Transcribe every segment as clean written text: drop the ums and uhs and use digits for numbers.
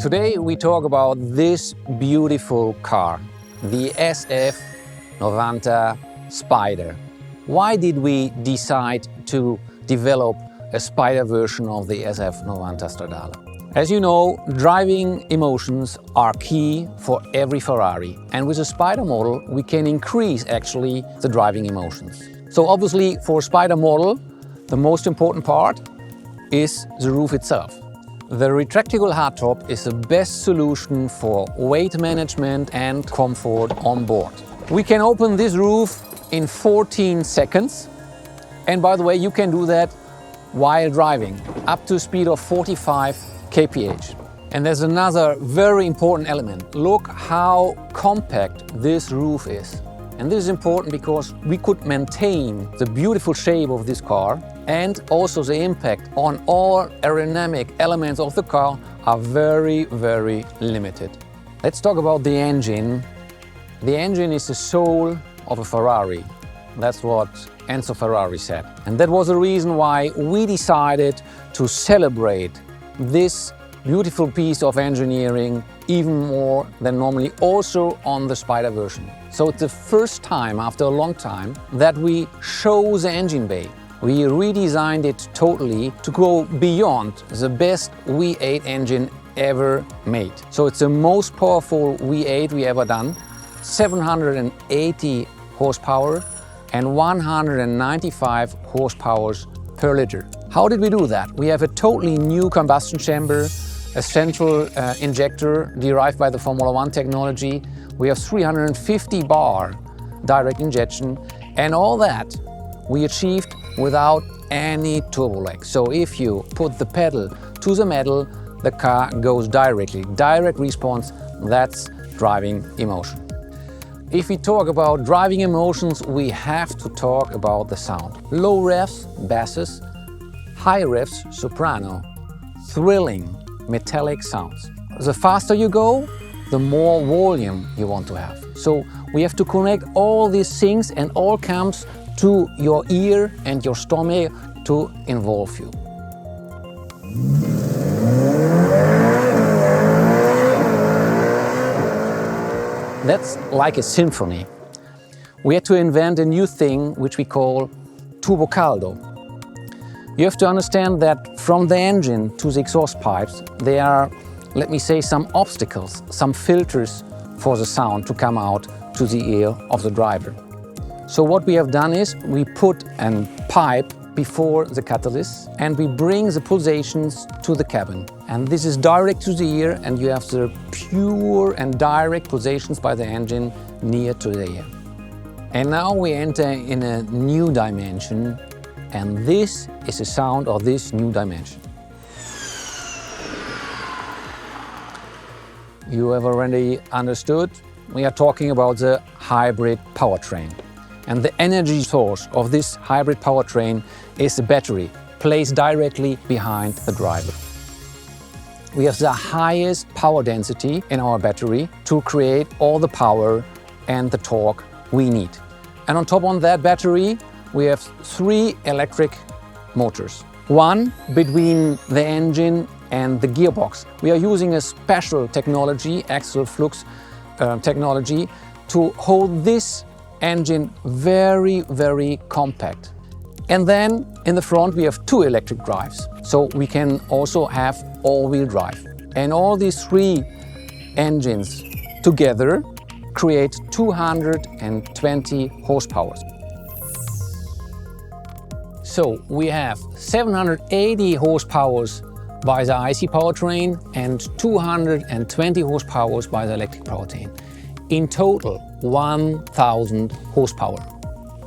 Today we talk about this beautiful car, the SF90 Spider. Why did we decide to develop a Spider version of the SF90 Stradale? As you know, driving emotions are key for every Ferrari, and with a Spider model we can increase actually the driving emotions. So obviously for a Spider model the most important part is the roof itself. The retractable hardtop is the best solution for weight management and comfort on board. We can open this roof in 14 seconds, and by the way you can do that while driving up to a speed of 45 kph. And there's another very important element. Look how compact this roof is. And this is important because we could maintain the beautiful shape of this car, and also the impact on all aerodynamic elements of the car are very, very limited. Let's talk about the engine. The engine is the soul of a Ferrari. That's what Enzo Ferrari said. And that was the reason why we decided to celebrate this beautiful piece of engineering even more than normally, also on the Spider version. So it's the first time after a long time that we show the engine bay. We redesigned it totally to go beyond the best V8 engine ever made. So it's the most powerful V8 we ever done, 780 horsepower and 195 horsepower per liter. How did we do that? We have a totally new combustion chamber, a central injector derived by the Formula One technology. We have 350 bar direct injection, and all that we achieved without any turbo lag. So if you put the pedal to the metal, the car goes directly. Direct response, that's driving emotion. If we talk about driving emotions, we have to talk about the sound. Low revs, basses, high revs, soprano, thrilling, metallic sounds. The faster you go, the more volume you want to have. So we have to connect all these things, and all comes to your ear and your stomach to involve you. That's like a symphony. We had to invent a new thing which we call turbo caldo. You have to understand that from the engine to the exhaust pipes there are, let me say, some obstacles, some filters for the sound to come out to the ear of the driver. So what we have done is we put a pipe before the catalyst and we bring the pulsations to the cabin. And this is direct to the ear, and you have the pure and direct pulsations by the engine near to the ear. And now we enter in a new dimension, and this is the sound of this new dimension. You have already understood, we are talking about the hybrid powertrain. And the energy source of this hybrid powertrain is the battery, placed directly behind the driver. We have the highest power density in our battery to create all the power and the torque we need. And on top of that battery, we have 3 electric motors. One between the engine and the gearbox. We are using a special technology, axial flux technology, to hold this engine very, very compact. And then in the front we have 2 electric drives, so we can also have all-wheel drive. And all these 3 engines together create 220 horsepower. So we have 780 horsepower by the IC powertrain and 220 horsepower by the electric powertrain. In total, 1000 horsepower.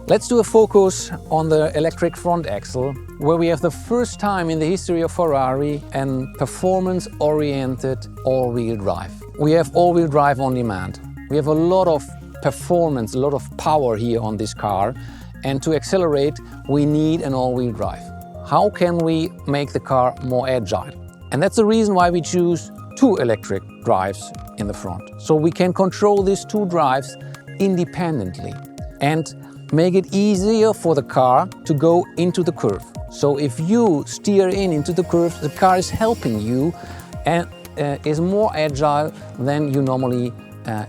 Let's do a focus on the electric front axle, where we have the first time in the history of Ferrari an performance-oriented all-wheel drive. We have all-wheel drive on demand. We have a lot of performance, a lot of power here on this car, and to accelerate we need an all-wheel drive. How can we make the car more agile? And that's the reason why we choose 2 electric drives in the front. So we can control these 2 drives independently and make it easier for the car to go into the curve. So if you steer into the curve, the car is helping you, and is more agile than you normally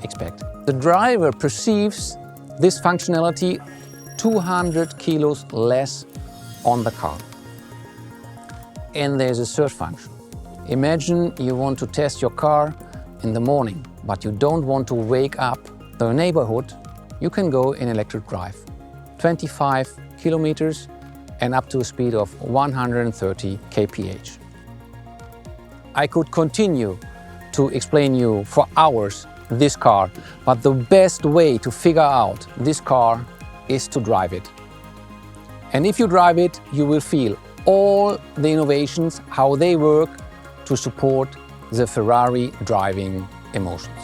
expect. The driver perceives this functionality 200 kilos less on the car. And there's a third function. Imagine you want to test your car in the morning, but you don't want to wake up the neighborhood. You can go in electric drive, 25 kilometers and up to a speed of 130 kph. I could continue to explain you for hours this car, but the best way to figure out this car is to drive it. And if you drive it, you will feel all the innovations, how they work to support the Ferrari driving emotions.